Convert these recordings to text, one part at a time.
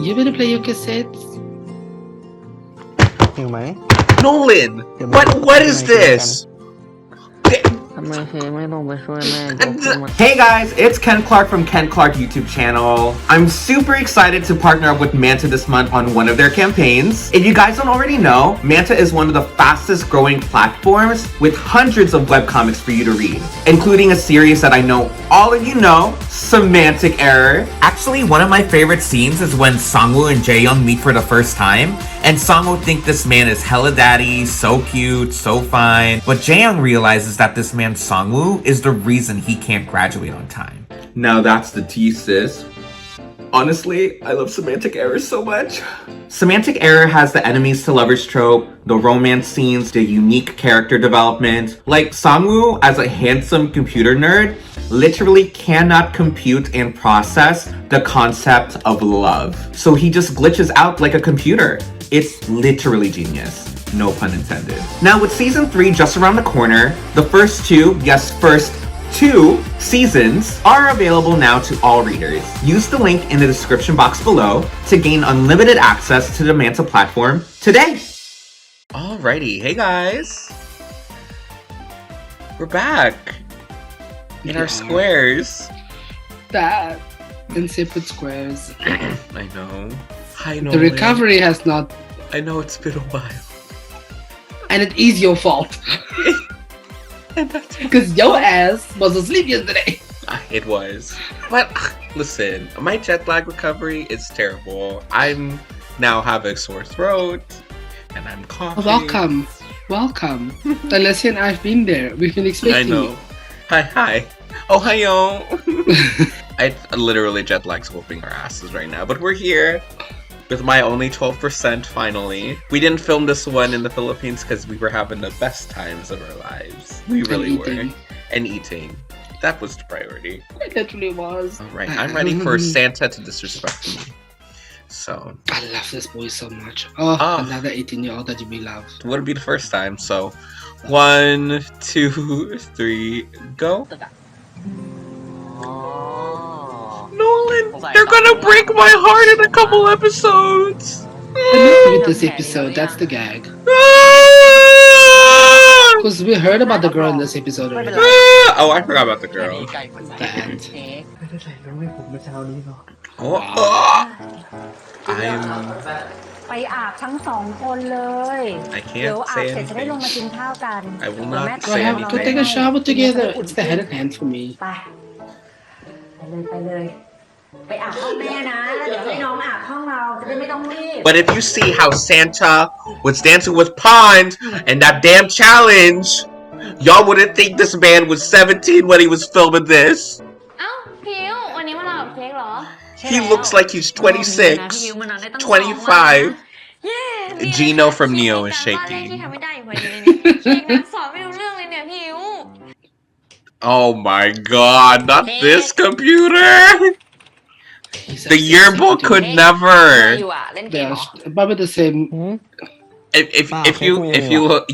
You better play your cassettes. หิวไหม Nolan, what is this? Hey guys, it's Ken Clark from Ken Clark YouTube channel. I'm super excited to partner up with Manta this month on one of their campaigns. If you guys don't already know, Manta is one of the fastest growing platforms with hundreds of webcomics for you to read, including a series that I know all of you know, Semantic Error. Actually, one of my favorite scenes is when Sangwoo and Jaeyoung meet for the first time, and Sangwoo thinks this man is hella daddy, so cute, so fine, but Jaeyoung realizes that this man Sangwoo is the reason he can't graduate on time. Now that's the tea, sis. Honestly, I love Semantic Error so much. Semantic Error has the enemies to lovers trope, the romance scenes, the unique character development. Like, Sangwoo, as a handsome computer nerd, literally cannot compute and process the concept of love. So he just glitches out like a computer. It's literally genius. No pun intended. Now with season 3 just around the corner, the first two seasons are available now to all readers. Use the link in the description box below to gain unlimited access to the Manta platform today. Alrighty, hey guys. We're back in our squares. That in separate squares. I know. I know. The recovery has not. I know it's been a while. And it is your fault. Because your ass was asleep yesterday. It was. But listen, my jet lag recovery is terrible. I'm now have a sore throat and I'm coughing. Welcome. Alessia and I've been there. We've been expecting I know. you. Hi. Ohio. I literally jet lag's whooping our asses right now, but we're here. With my only 12% finally. We didn't film this one in the Philippines because we were having the best times of our lives. We really were. And eating. That was the priority. It literally was. Alright, I'm ready for Santa to disrespect me. So. I love this boy so much. Oh, another 18-year-old that you may love. It would be the first time, so. 1, 2, 3, go. Nolan, they're gonna break my heart in a couple episodes. Not with this episode, that's the gag. Because we heard about the girl in this episode already. Oh, I forgot about the girl. I can't say anything. I will not say anything. Go take a shower together. It's the head and hand for me. But if you see how Santa was dancing with Pond and that damn challenge, y'all wouldn't think this man was 17 when he was filming this. He looks like he's 26, 25. Gino from Neo is shaking. Oh my god, not this computer! The yearbook could never. Yeah, probably the same. If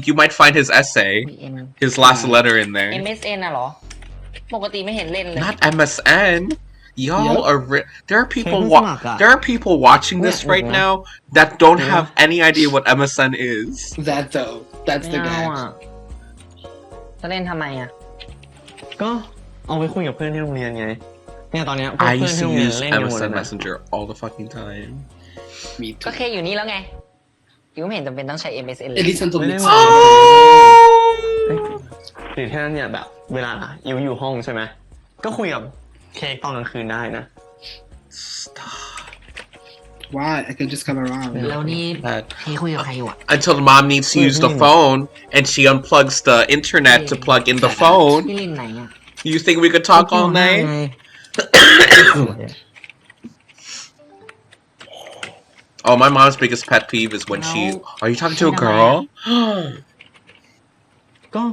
you might find his essay, his last letter in there. Not MSN. Y'all are there are people watching this right now that don't have any idea what MSN is. That's the gag. ก็เอาไว้คุยกับเพื่อนที่โรงเรียนไงเนี่ยตอนเนี้ย I used to use MSN Messenger all the fucking time. Me too. ก็แค่อยู่นี่แล้วไงยูไม่เห็นจำเป็นต้องใช้ MSN เลย At least until next หรือแค่นั้นเนี่ยแบบเวลาอยู่ห้องใช่ไหมก็คุยกับเค้กตอนกลางคืนได้นะ Why? I can just come around. แล้วนี่เค้กคุยกับใครอยู่อ่ะ Until the mom needs to use the phone and she unplugs the internet to plug in the phone. พี่ลินไหนอ่ะ You think we could talk all night? Oh, my mom's biggest pet peeve is when she. Are you talking to a girl? ก็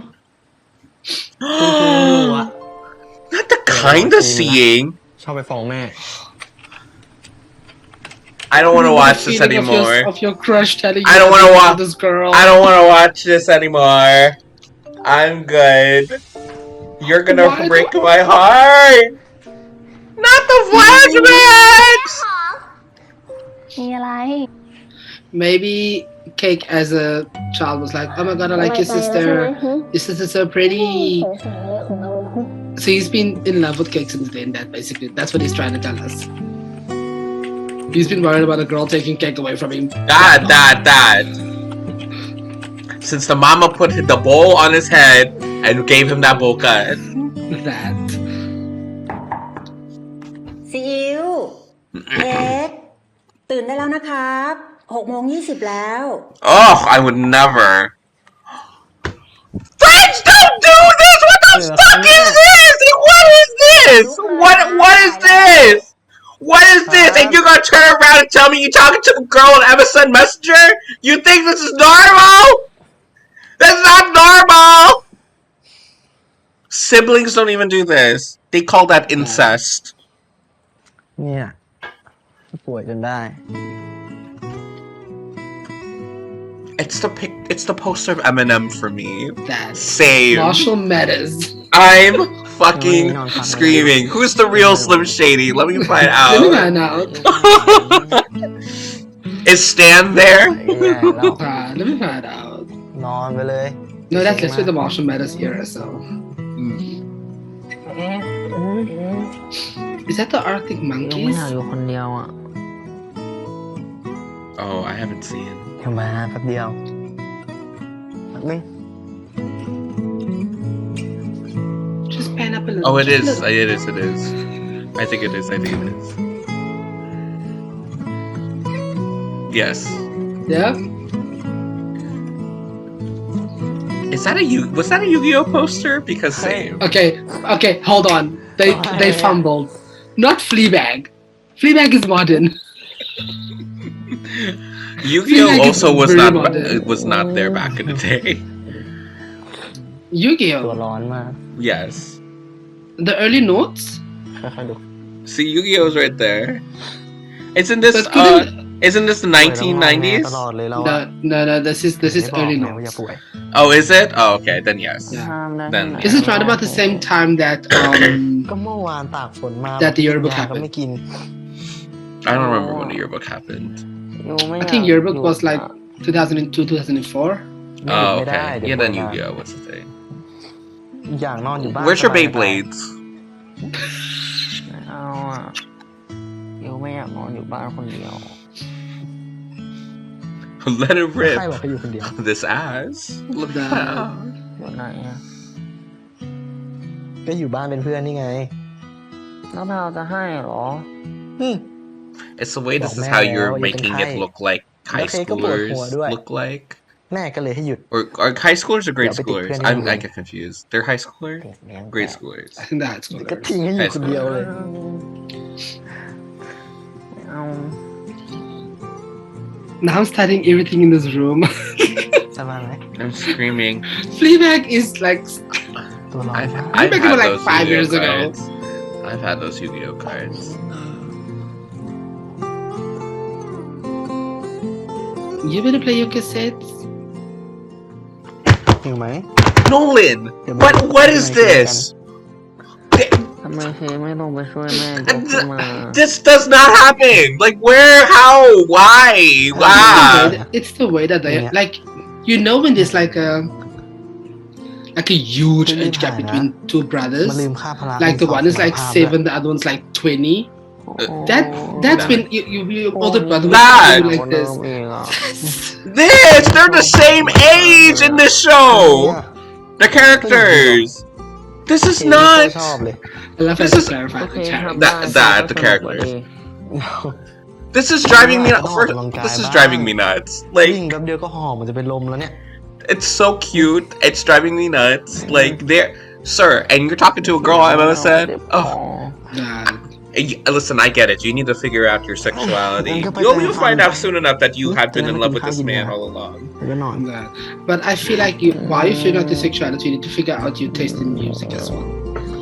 Not the kind of seeing. ชอบไปฟ้องแม่ I don't want to watch this anymore. Of your crush telling you I don't want to watch this girl. I don't want to watch this anymore. I'm good. You're gonna break my heart. Not the flashbacks. maybe Cake as a child was like, oh my god, I like your sister. Your sister's so pretty. So he's been in love with Cake since then. That's what he's trying to tell us. He's been worried about a girl taking Cake away from him. That. Since the mama put the bowl on his head and gave him that bowl cut. That. ซีอิ๊วเค้กตื่นได้แล้วนะครับ6:20แล้ว Oh, I would never. Friends, don't do this! What the fuck is this? What is this? What is this? What is this? And you're gonna turn around and tell me you're talking to the girl on MSN Messenger? You think this is normal? That's not normal! Siblings don't even do this. They call that incest. เนี่ยป่วยจนได้ It's the poster of Eminem for me. That. Same. Marshall Mathers. I'm fucking screaming. Who's the real Slim Shady? Let me find Let me out. find out. Is Stan there? แย่แล้ว Let me find out. นอนไปเลย No, that's with the Marshall Mathers era, so. Is that the Arctic ยังไม่ Monkeys? อยากอยู่คนเดียวอ่ะ Oh, I haven't seen. ทำไมแป๊บเดียวแป๊บนึง Just pan up a little. Oh, it is. Just a It is. It is. I think it is. I think it is. Yes. little. Yeah. Is that was that a Yu-Gi-Oh poster? Because same. Okay, hold on. They fumbled. Not Fleabag. Fleabag is modern. Yu-Gi-Oh Fleabag also is was very not modern. was not there back in the day. ตัว Yu-Gi-Oh. ร้อนมาก Yes. The early notes. ค่อยๆดู See, Yu-Gi-Oh's right there. Isn't this But couldn't- isn't this the 1990s? ตลอดเลยแล้วอะ No. This is ไม่บอก early ไงว่าอย่า notes. ป่วย Oh, is it? Oh, okay. Then yes. Yeah. ห้ามได้ Then ที่ไหน This is right about the same time that ก็เมื่อวานตากฝนมา That the yearbook ยาก็ happened. ไม่กิน I don't remember when the yearbook happened. อยู่ไม่อ I ยาก think yearbook อยู่ was like 2002, 2004. ไม่ Oh, ไม่ได้ okay. เดี๋ยว Yeah, then ป่วยมา Yu-Gi-Oh. What's the thing? อย่างนอนอยู่บ้าน Where's your สบายๆ Beyblades? ไม่เอาอ่ะอยู่ไม่อยากนอนอยู่บ้านคนเดียว Let it ใครบอก rip. เขาอยู่คนเดียว This ass. Look That. at that. อยู่ไหนอ่ะ ก็อยู่บ้านเป็นเพื่อนนี่ไง แล้วเราจะให้เหรอ It's the way this isบอก how แม่ you're แล้วว่า making อย่า it เป็น look like high แล้วเค้กก็ปวดหัว schoolers ด้วย look like. แม่ก็เลยให้หยุด Or high schoolers or grade Yeah, but the schoolers? training I get confused. They're high schoolers? เลี้ยง Grade schoolers. I think that's ก็ what ทิ้งให้อยู่คนเดียวเลย ไม่เอา Now I'm studying everything in this room. สบายไหม I'm screaming. Fleabag is like ตัวร้อน I've, มาก I've back had in like those 5 Yu-Gi-Oh years ago. cards. I've had those Yu-Gi-Oh cards. You better play your cassettes. หิวไหม Nolan! Yeah, What is this? ทำไมเคไม่ลงไปช่วยแม่ยกขึ้นมา This does not happen! Like, where? How? Why? Wow! It's the way that they Yeah. like. You know when there's like a huge Really age gap bad, between two มา brothers. ลืมค่าพละ Like the one is like 7, the other one's like 20. That's when your older brother will Dad. do like this. เองอ่ะ This! They're the same age in this show! The characters! This is เค้กไม่ค่อย not... ชอบเลย I love how This to is- clarify โอเค the ทำ chat. ได้ That- ก็ the สนุก characters. ดี This is driving me nuts. Oh, This is driving me nuts. วิ่ง Like, แป๊บเดียวก็หอมมันจะเป็นลมแล้วเนี่ย it's so cute. It's driving me nuts. Like, they're... Sir, and you're talking to a girl I said? Oh, Nah. listen, I get it. You need to figure out your sexuality. You'll find out soon enough that you have been in love with this man all along. แล้วก็นอน Nah. But I feel like while you figure out your sexuality, you need to figure out your taste in music as well.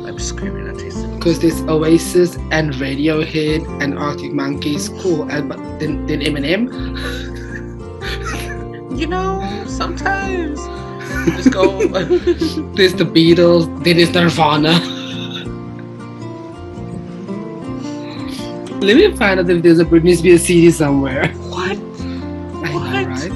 I'm screaming at tasting. Because there's Oasis and Radiohead and Arctic Monkeys, cool, and but then Eminem. You know, sometimes just go. There's the Beatles, then there's Nirvana. Let me find out if there's a Britney Spears CD somewhere. What? I know, right?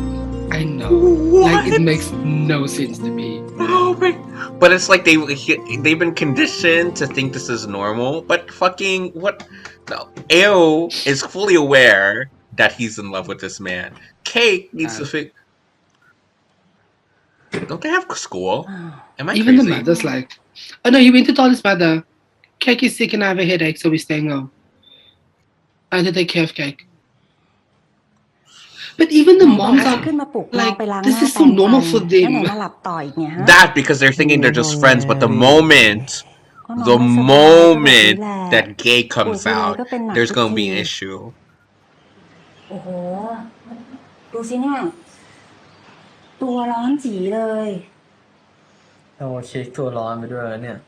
I know. What? Like, it makes no sense to me. Oh my! But it's like they've been conditioned to think this is normal. But fucking what? No, Ao is fully aware that he's in love with this man. Cake needs to figure. Don't they have school? Am I Even crazy? the mother's like, oh no, he went to tell his mother, Cake is sick and I have a headache, so we're staying home. I had to take care of Cake. But even the ไหนบอก moms ว่าจะ are ขึ้นมาปลุกน้อง like, ไปล้างห this น้า is แป so รงฟั normal น for แล้วไหน them. มาหลับต่ออีกเนี่ยฮะ That because they're thinking they're just friends, but the moment ก็น้อง the ไม่สบายก็แบบนี้ moment แหละ that gay ป่วย comes ทีไร out, ก็เป็นหนัก there's ทุก gonna ที be an issue. โอ้โห ดูสิเนี่ย ตัวร้อนจีเลย โอ้เค้กตัวร้อนไปด้วยแล้วเนี่ย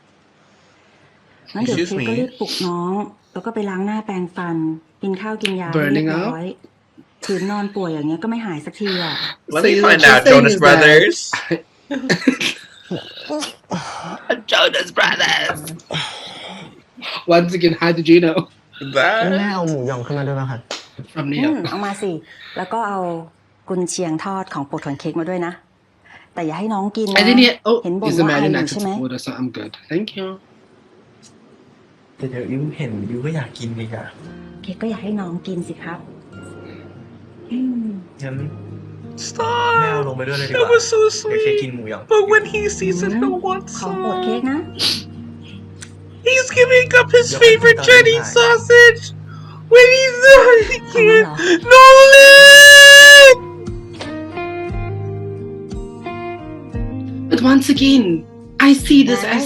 งั้นเดี๋ยว Excuse เค้กก็ me? รีบปลุกน้อง แล้วก็ไปล้างหน้าแปรงฟัน กินข้าวกินยาให้ Burning เรียบร้อยถือนอนป่วยอย่างเงี้ยก็ไม่หายสักทีอ่ะ Let So me what find you're out, saying Jonas is Brothers. Jonas Brothers. Once again, how did you know? แม่ That เอาหมูหยองขึ้นมาด้วยนะครับ From อื New ม York. เอามาสิ แล้วก็เอากุนเชียงทอดของโปรดของเค้กมาด้วยนะ แต่อย่าให้น้องกิน I นะ didn't hear. Oh, เห็นบ่น is the ว่าไออยู่ marinated ใช่ไหม order, so I'm good. Thank you. เดี๋ยวยูเห็นยูก็อยากกินอีกอ่ะ เค้กก็อยากให้น้องกินสิครับ งั้น stop. แม่เอาลงไปด้วยเลยดีก That ว่า was so เดี๋ยวเค้กกิน sweet. หมูหยอง But when he sees it, he'll want ของโปรดเค้ก some. นะ He's giving up his Yo, favorite I think Jenny that's sausage when he's he can't. Hello. Nolan! But once again, I see this No. as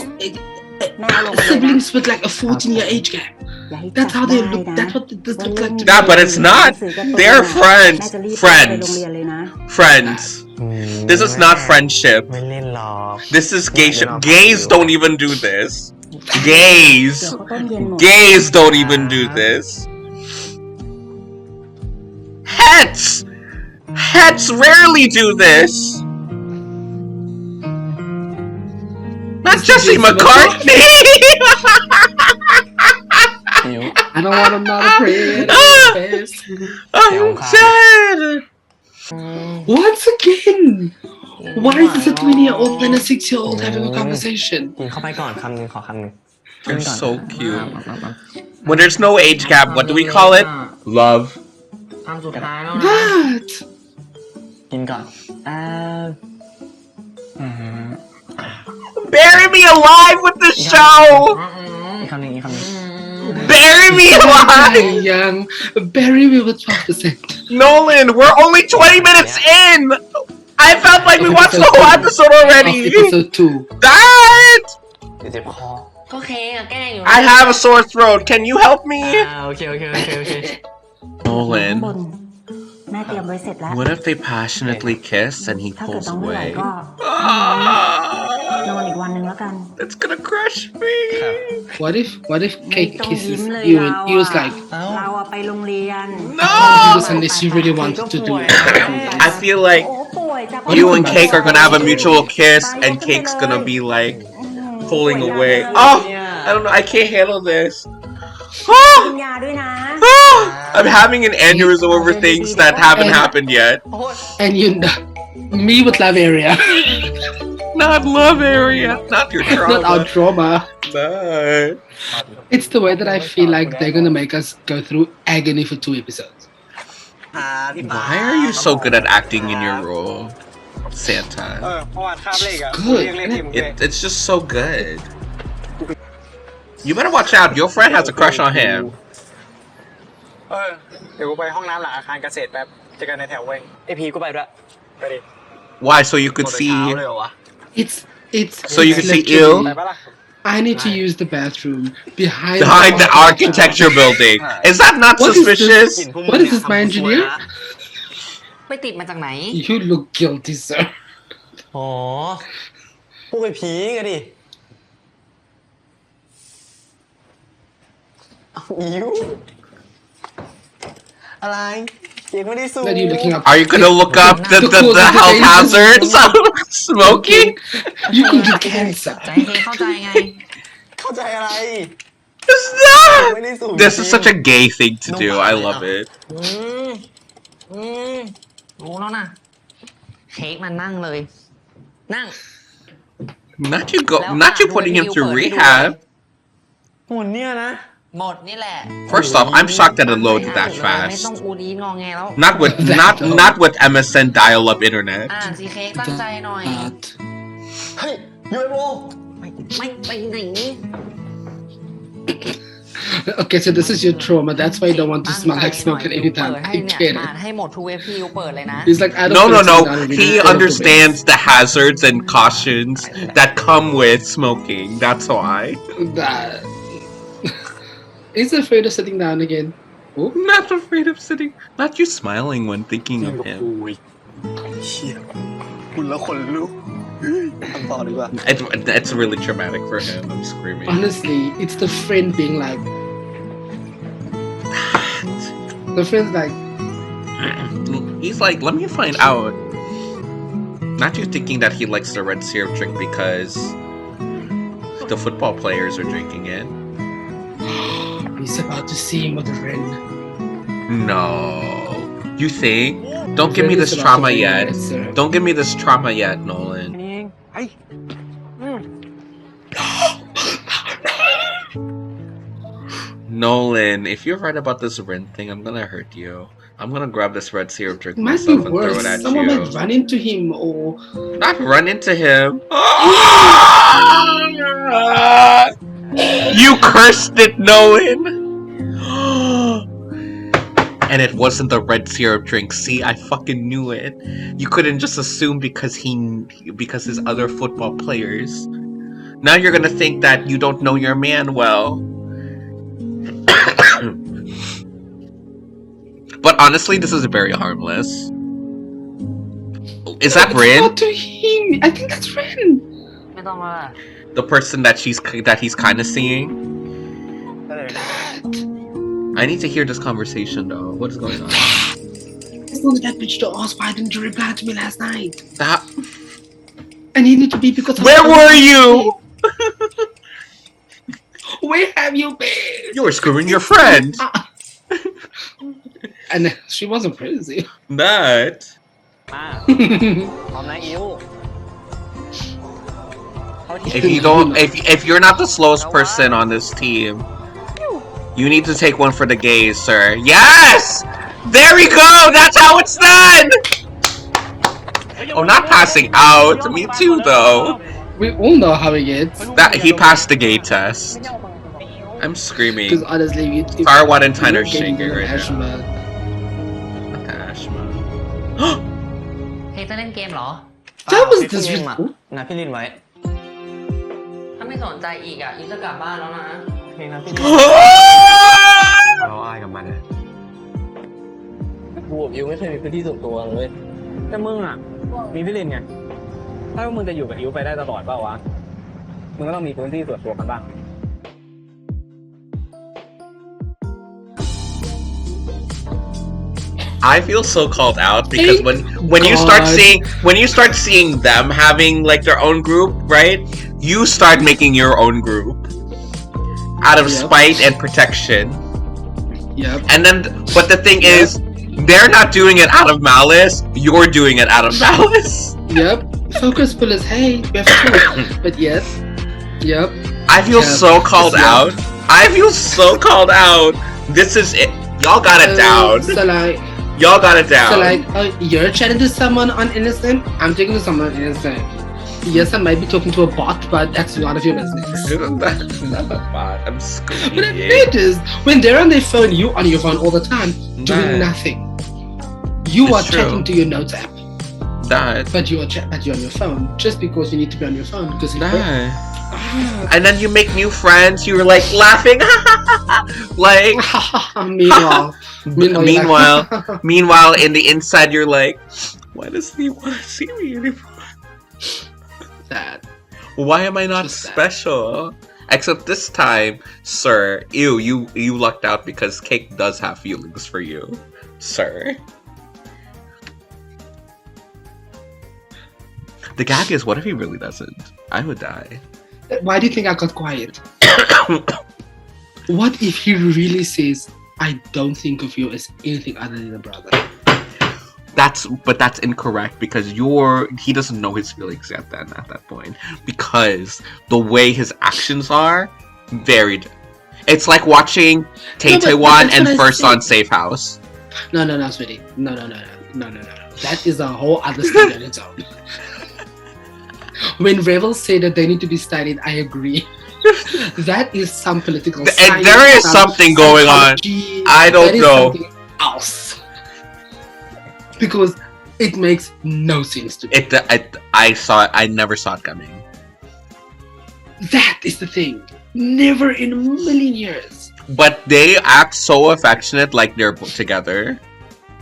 แม่เอาลงไปเลยนะ siblings with like a 14-year age gap. อย่าให้ That's จั how บ they ได้ look. นะ That's what this ว่า looks เล่น like to Yeah, me. but it's ห not. นังสือการ์ตูน They're น่ะ friends. แม่จะรีบพาไป Friends. โรงเรียนเลยนะ Friends. This is not friendship. ไม่เล่นหรอก This is gayship. No, no, no. Gays don't even do this. Gays. เดี๋ยวเขาต้มเย็นหมด Gays don't even do this. Hets! Hets rarely do this. Not Jesse McCartney! หิว I don't want to not afraid. Face. I'm dead! Once again, why is this a 20-year-old and a 6-year-old having a conversation? กินเข้าไปก่อนคำหนึ่งขอคำหนึ่ง They're so cute. When there's no age gap, what do we call it? Love. คำสุดท้ายแล้วนะ That. กินก่อน Bury me alive with the show! อีกคำหนึ่งอีกคำหนึ่ง Bury me alive! Young, bury me with 12%. Nolan, we're only 20 minutes in! I felt like we watched the whole episode Of already! episode 2. That! เดี๋ยวเจ็บคอ ก็เค้กอะแกล้งอยู่ I have a sore throat. Can you help me? โอเคโอเคโอเคโอเค ข้างบ Nolan, นแม่เตรียมไว้เสร็จแล้ว what if they passionately kiss and he ถ้าเกิด pulls น้องไม่ไหว away? ก็นอนอีกวันหนึ่งแล้วกัน That's gonna crush me. What if Cake Don't kissesยิ้มเลย you เรา and he was อะ like, เราอะไปโรงเรียน No! unless you really wanted to do it. I feel like โอ้ป่วยจ้ะ you and Cake are gonna have a mutual kiss and Cake's gonna be like pulling away. Oh! I don't know. I can't handle this. กินยาด้วยนะ I'm having an aneurysm over things that haven't happened yet. And you know, me with love area, Not love area. Not your not our trauma. trauma. But It's the way that I feel like they're gonna make us go through agony for 2 episodes. why are you so good at acting in your role, Santa? เมื่อวานคาบเลขอะ Good. เรียกเลขทีมกูเอง It's just so good. You better watch out. Your friend has a crush on him. เดี๋ยวกูไปห้องน้ำหลังอาคารเกษตรแป๊บเจอกันในแถวเว้ย ไอพีก็ไปด้วย ไปดิ Why? So you could หมดแต่เช้า see. เลยเหรอวะ It's So you it's can see literally- ไปปะล่ะ I need to use the bathroom behind Behind the architecture building. Is that not What is this? suspicious? What is this, my engineer? ไปติดมาจากไหน You look guilty, sir. อ๋อพวกไอพีกันดิเอาอิ๋วอะไรเก่งไม่ได้สูง Then you looking up. Are you gonna look up the health hazards of smoking? You can get cancer. จะให้เค้กเข้าใจไง เข้าใจอะไร It's not. ไม่ได้สูง This is such a gay thing to do. I love it. อืมอืม รู้แล้วนะเค้กมันนั่งเลย นั่ง Not you putting him through rehab. หมุนเนี่ยนะ หมดนี่แหละ First off, I'm shocked that it loaded that ไม่ต้อง fast. อูดีงอแงแล้ว Not with MSN dial-up internet. อ่านสิเค้กตั้งใจหน่อย But เฮ้ยยูเอฟโอ ไม่ไปไหน okay, so this is your trauma. That's why you don't want to smell like smoke at any เปิ time. ดให้ I เนี่ย get อ่าน it. ให้หมดทูเวฟิวเปิดเลยนะ He's like, I don't No, feel no, so no. down with He it. understands the hazards and cautions that come with smoking. That's why. That. He's afraid of sitting down again. Oh, Not afraid of sitting. Not you smiling when thinking of him. เชี่ยคุณแล้วคนลุกเฮ้ยทำต่อดีกว่า It's really traumatic for him. I'm screaming. honestly, it's the friend being like, the friend's like, He's like, let me find out. Not you thinking that he likes the red syrup drink because the football players are drinking it. he's about to see him with the friend. No. You think? Don't give me this trauma yet. Don't give me this trauma yet, Nolan. นี่เองไอ้ Nolan, if you're right about this rent thing, I'm gonna hurt you. I'm gonna grab this red syrup drink It might be myself and throw worse. it at Someone you. might run into him or Not run into him. You cursed it, Nolan. And it wasn't the red syrup drink. See, I fucking knew it. You couldn't just assume because his other football players. Now you're gonna think that you don't know your man well. But honestly, this is very harmless. Is that it's Rin? not to him. I think that's Rin. ไม่ต้องมา The person that he's kind of seeing? ก็เลย I need to hear this conversation though. What is going on? I wanted that bitch to ask why didn't you reply to me last night? That, I needed to be because of where were you? Where have you been? You were screwing your friend. And she wasn't crazy. That. มาพร้อมนะอิวเขาที่ If you don't, if you're not the slowest person on this team, you need to take one for the gays, sir. Yes! There we go! That's how it's done! Oh, not passing out. Me too, though. We all know how it gets. That he passed the gay test. I'm screaming. Because honestly, Farwan and Tyler you're shaking getting right now. asthma. Ashma. เค้กจะเล่นเกมเหรอ That was พี่ลินมา disrespectful. นะพี่ลินไว้ ถ้าไม่สนใจอีกอ่ะอีจะกลับบ้านแล้วนะ เพลงนะพี่ลินเราอายกับมันนะกูกับอิวไม่เคยมีพื้นที่ส่วนตัวเลยแต่มึงอ่ะ มีพี่ลินไง ถ้ามึงจะอยู่กับอิวไปได้ตลอดเปล่าวะ มึงก็ต้องมีพื้นที่ส่วนตัวกันบ้าง I feel so called out because when you start seeing them having like their own group, right? You start making your own group out of spite and protection. Yep. And then, but the thing is, they're not doing it out of malice. You're doing it out of malice. Yep. Focus pull is hey, we have two. But yes. Yep. I feel so called out. I feel so called out. This is it. Y'all got it down. So like, Y'all got it down. So like, you're chatting to someone on innocent. I'm talking to someone on innocent. Yes, I might be talking to a bot, but that's none of your business. That's not a bot. I'm screaming. But I noticed when they're on their phone, you on your phone all the time, doing nothing. You It's are true. chatting to your notes app, That. but you're on your phone just because you need to be on your phone because you And then you make new friends. You're like laughing, like. Meanwhile, in the inside, you're like, why does he want to see me anymore? Sad. Why am I not Just sad. special? Except this time, sir, you lucked out because Cake does have feelings for you, sir. The gag is, what if he really doesn't? I would die. Why do you think I got quiet? What if he really says, I don't think of you as anything other than a brother? that's incorrect because he doesn't know his feelings yet then at that point because the way his actions are varied. It's like watching Taewon and First on Safe House. No, sweetie. No. That is a whole other story on its own. When rebels say that they need to be studied, I agree. That is some political science. There is something going on. I don't know. Something else. Because it makes no sense to me. I never saw it coming. That is the thing. Never in a million years. But they act so affectionate like they're together.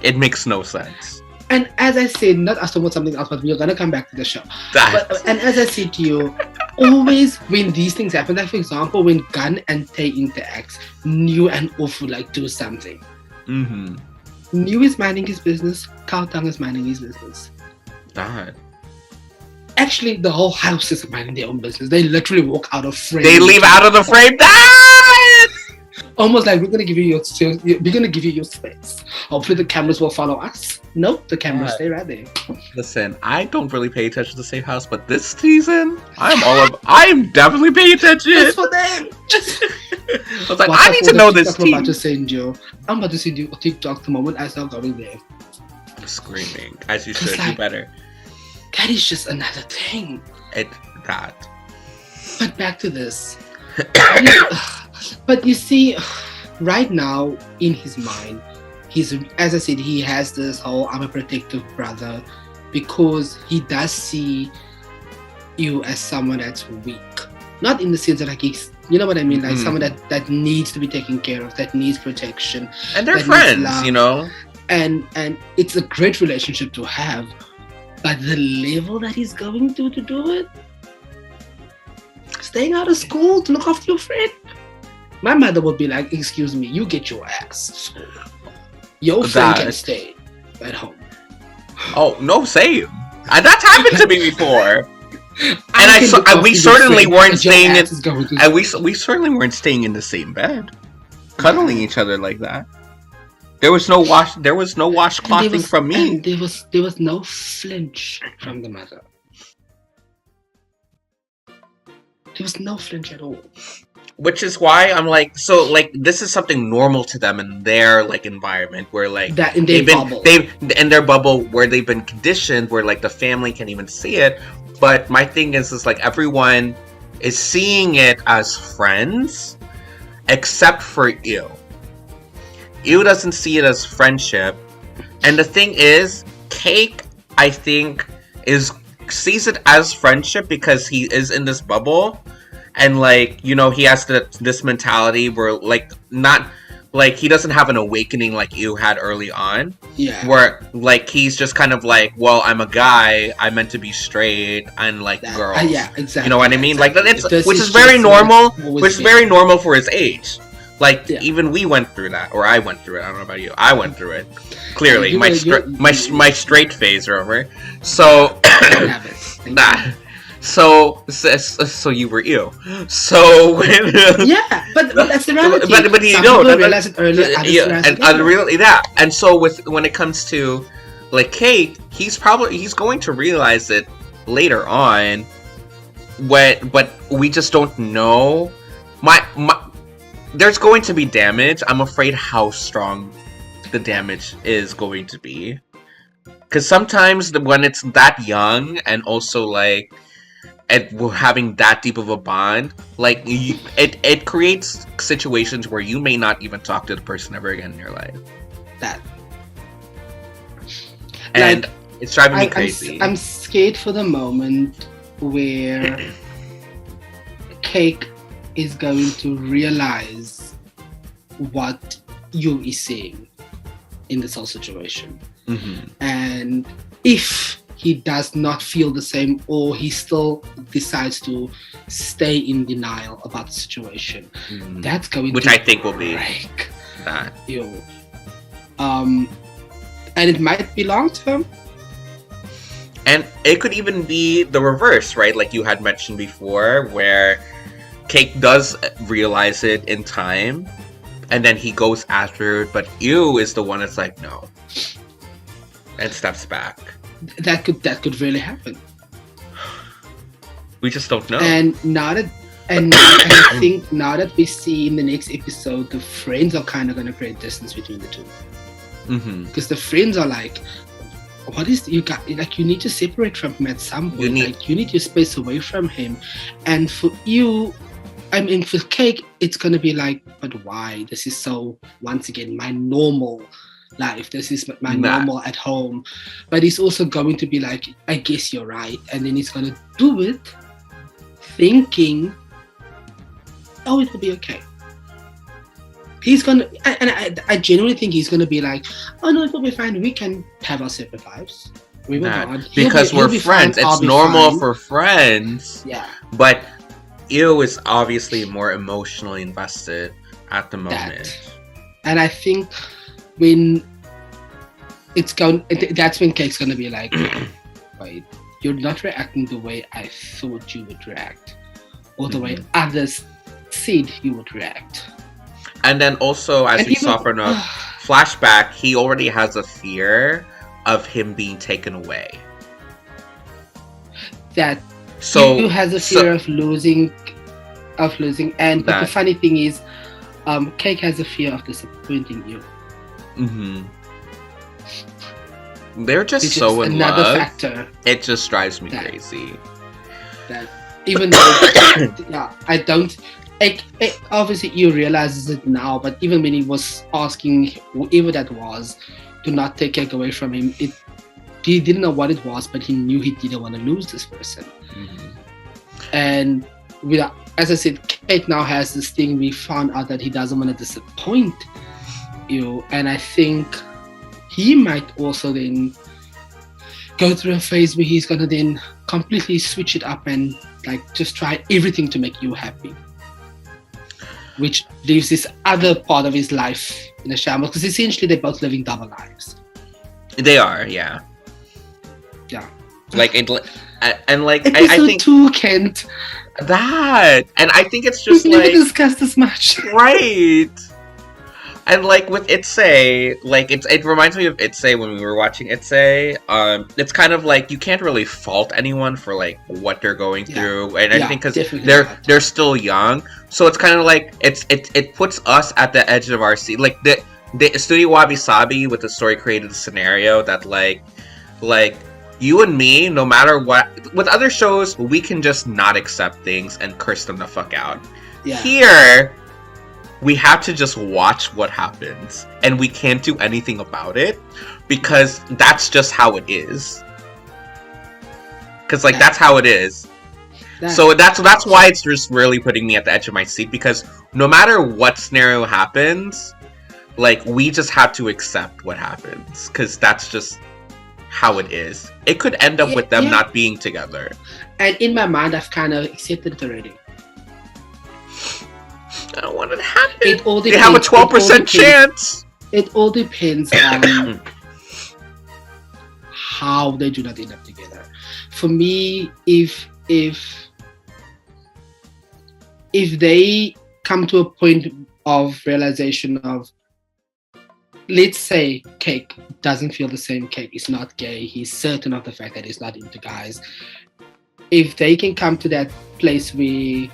It makes no sense. And as I said, not as about something else, but we're gonna come back to the show. And as I said to you, always when these things happen, like for example, when Gun and Tae interacts, New and Ofu like do something. Mm-hmm. New is minding his business, Kao Tang is minding his business. That. Actually, the whole house is minding their own business. They literally walk out of frame. They leave out of the frame. That! Almost like we're gonna give you your space. Hopefully the cameras will follow us. Nope, the cameras stay right there. Listen, I don't really pay attention to Safe House, but this season, I'm definitely paying attention. Just for them. I was like, I need to know this team. I'm about to send you a TikTok the moment I start going there. I'm screaming, as you should. Do better. That is just another thing. That. But back to this. But you see, right now in his mind, as I said, he has this whole I'm a protective brother because he does see you as someone that's weak. Not in the sense that like he's, you know what I mean, like someone that needs to be taken care of, that needs protection. And they're friends, you know. And it's a great relationship to have, but the level that he's going to do it, staying out of school to look after your friend. My mother would be like, excuse me, you get your ass to school. Your friend can stay at home. Oh, no, same. That's happened to me before. And we certainly weren't staying we certainly weren't staying in the same bed. Cuddling each other like that. There was no washclothing from me. And there was no flinch from the mother. There was no flinch at all. Which is why I'm like, so like this is something normal to them in their like environment where like that in their bubble. In their bubble where they've been conditioned where like the family can't even see it. But my thing is like everyone is seeing it as friends except for Yu. Yu doesn't see it as friendship. And the thing is, Cake, I think, sees it as friendship because he is in this bubble. And, like, you know, he has this mentality where, like, not... Like, he doesn't have an awakening like you had early on. Yeah. Where, like, he's just kind of like, well, I'm a guy. I'm meant to be straight. And, like, girls. Yeah, exactly. You know what I mean? Exactly. Like, which is very normal. Which is very normal for his age. Like, even we went through that. Or I went through it. I don't know about you. I went through it. Clearly. My straight phase are over. So... So you were ill. So when, yeah, but that's the reality. But you know, realize it earlier. And so when it comes to like Kate, he's going to realize it later on. But we just don't know. There's going to be damage. I'm afraid how strong the damage is going to be. Because sometimes when it's that young and also like. And having that deep of a bond, like it creates situations where you may not even talk to the person ever again in your life. And like, it's driving me crazy. I'm scared for the moment where Cake is going to realize what Yu is saying in this whole situation, and if he does not feel the same, or he still decides to stay in denial about the situation. That's going which to I think will be break that. And it might be long term. And it could even be the reverse, right? Like you had mentioned before, where Cake does realize it in time, and then he goes after it, but Yu is the one that's like, no. And steps back. That could really happen. We just don't know. And I think now that we see in the next episode, the friends are kind of going to create distance between the two. Because the friends are like, what is you got? Like, you need to separate from him at some point. You need your space away from him. And for you, I mean, for Cake, it's going to be like, but why? This is so, once again, my normal life. This is my normal at home. But he's also going to be like, I guess you're right. And then he's going to do it thinking, oh, it will be okay. He's gonna, and I genuinely think he's gonna be like, oh no, it will be fine. We can have our separate lives. We will not. Because we're friends. It's normal for friends. Yeah. But Ew is obviously more emotionally invested at the moment. And I think when that's when Cake's gonna be like, wait, you're not reacting the way I thought you would react, or the way others said you would react. And then also, as we saw from a flashback, he already has a fear of him being taken away. That you has a fear of losing, and but the funny thing is, Cake has a fear of disappointing you. They're just so in another love. Factor. It just drives me crazy. That even though, I don't. Obviously, you realizes it now, but even when he was asking whoever that was to not take Cake away from him, he didn't know what it was, but he knew he didn't want to lose this person. And as I said, Cake now has this thing. We found out that he doesn't want to disappoint you, and I think he might also then go through a phase where he's gonna then completely switch it up and like just try everything to make you happy, which leaves this other part of his life in a shambles, because essentially they're both living double lives. They are, yeah. Like, and like, I think too, Kent. That, and I think it's just we've never discussed this much, right? And like with Iqiyi, like it reminds me of Iqiyi when we were watching Iqiyi. It's kind of like you can't really fault anyone for like what they're going through, and I think because they're still young, so it's kind of like it puts us at the edge of our seat. Like the Studio Wabi Sabi with the story created a scenario that like you and me, no matter what, with other shows we can just not accept things and curse them the fuck out. Here, we have to just watch what happens, and we can't do anything about it because that's just how it is. Because like that's how it is. So that's why it's just really putting me at the edge of my seat, because no matter what scenario happens, like we just have to accept what happens because that's just how it is. It could end up with them not being together. And in my mind, I've kind of accepted it already. I don't want it to happen. They have a 12% chance. It all depends on how they do not end up together. For me, if they come to a point of realization of, let's say Cake doesn't feel the same, Cake is not gay, he's certain of the fact that he's not into guys. If they can come to that place where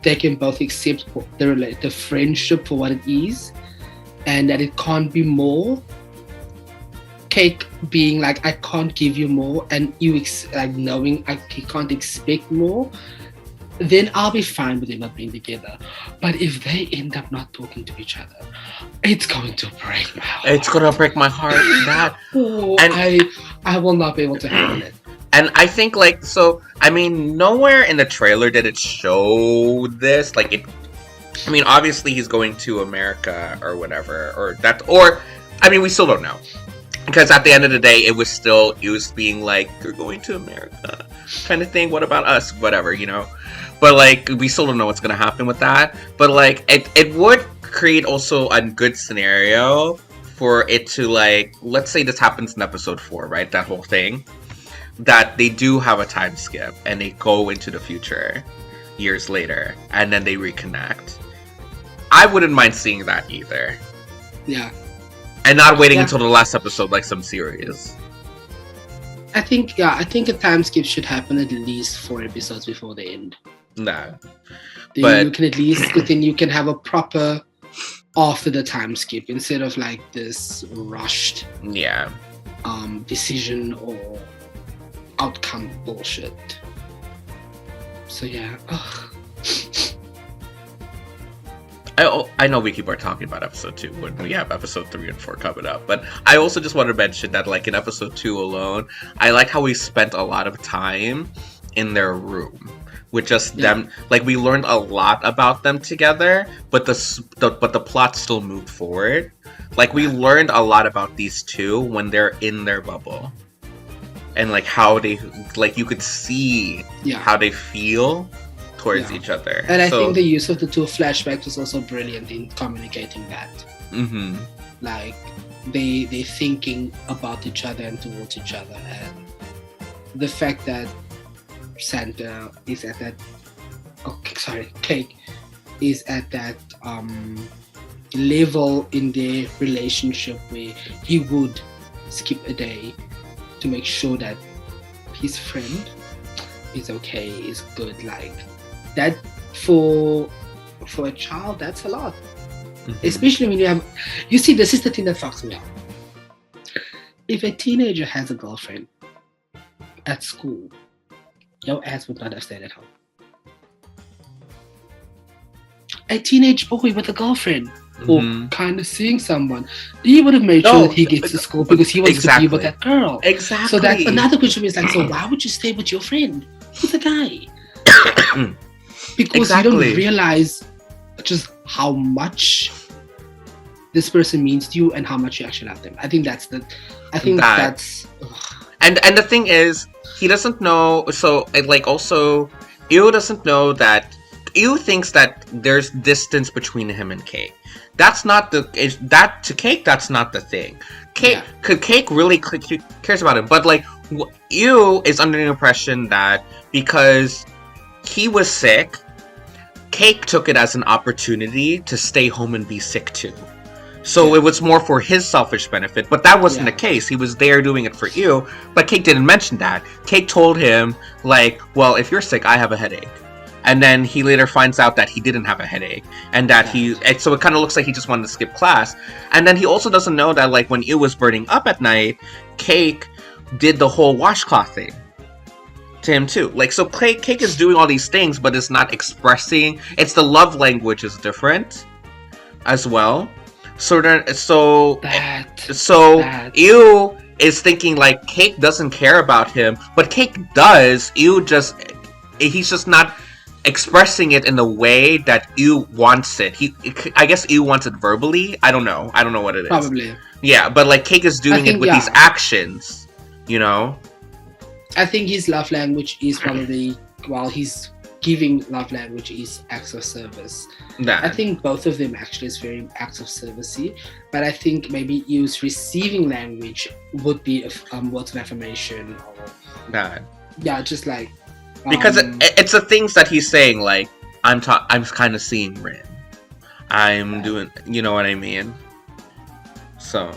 they can both accept the friendship for what it is, and that it can't be more. Cake being like, I can't give you more, and you like knowing he can't expect more, then I'll be fine with them not being together. But if they end up not talking to each other, it's going to break my heart. It's gonna break my heart. I will not be able to handle it. And I think like, so I mean, nowhere in the trailer did it show this. Like it, I mean, obviously he's going to America or whatever, or I mean, we still don't know, because at the end of the day, it was being like, you're going to America, kind of thing. What about us? Whatever, you know. But like, we still don't know what's gonna happen with that. But like, it would create also a good scenario for it to like, let's say this happens in episode 4, right? That whole thing. That they do have a time skip and they go into the future years later and then they reconnect. I wouldn't mind seeing that either. Yeah. And not waiting Yeah. until the last episode like some series. I think a time skip should happen at least 4 episodes before the end. Nah. Then But- you can at least then you can have a proper after the time skip instead of like this rushed Yeah. decision or outcome bullshit. So yeah. Ugh. I know we keep on talking about episode 2 when we have episode 3 and 4 coming up, but I also just want to mention that like in episode 2 alone, I like how we spent a lot of time in their room with just them. Like we learned a lot about them together, but the plot still moved forward. Like we learned a lot about these two when they're in their bubble, and like how they like you could see how they feel towards each other. And I think the use of the 2 flashbacks was also brilliant in communicating that. Mm-hmm. Like they're thinking about each other and towards each other, and the fact that Santa is at that Cake is at that level in their relationship where he would skip a day to make sure that his friend is okay, is good. Like that for a child, that's a lot. Mm-hmm. Especially when you see, this is the thing that fucks me up. If a teenager has a girlfriend at school, your ass would not have stayed at home. A teenage boy with a girlfriend or kind of seeing someone, he would have made sure that he gets to school because he wants to be with that girl. Exactly. So that another question is like, so why would you stay with your friend? He's a guy. Because you don't realize just how much this person means to you and how much you actually love them. I think that's and the thing is, he doesn't know. So like also, Ew doesn't know that. Ew thinks that there's distance between him and Cake. That's not to Cake. That's not the thing. Cake, Cake really cares about him, but like Ew is under the impression that because he was sick, Cake took it as an opportunity to stay home and be sick too. So it was more for his selfish benefit, but that wasn't the case. He was there doing it for you, but Cake didn't mention that. Cake told him, like, well, if you're sick, I have a headache. And then he later finds out that he didn't have a headache, and that so it kind of looks like he just wanted to skip class. And then he also doesn't know that, like, when it was burning up at night, Cake did the whole washcloth thing to him too. Like, so Cake is doing all these things, but it's not expressing. It's the love language is different as well. So Ew is thinking like Cake doesn't care about him, but Cake does. He's just not expressing it in the way that Ew wants it. I guess Ew wants it verbally. I don't know what it is. Probably. Yeah, but like Cake is doing it with these actions, you know? I think his love language is probably, while he's giving love language is acts of service. I think both of them actually is very acts of servicey, but I think maybe Ew's receiving language would be words of affirmation or just like because it's the things that he's saying, like I'm kind of seeing Rin, I'm doing, you know what I mean? So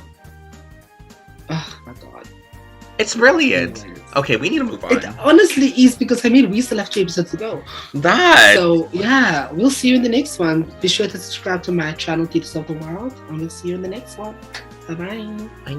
oh my god, it's brilliant. Okay, we need to move on. It honestly is, because I mean we still have 2 episodes to go. So yeah, we'll see you in the next one. Be sure to subscribe to my channel, Teachers of the World, and we'll see you in the next one. Bye-bye. Bye.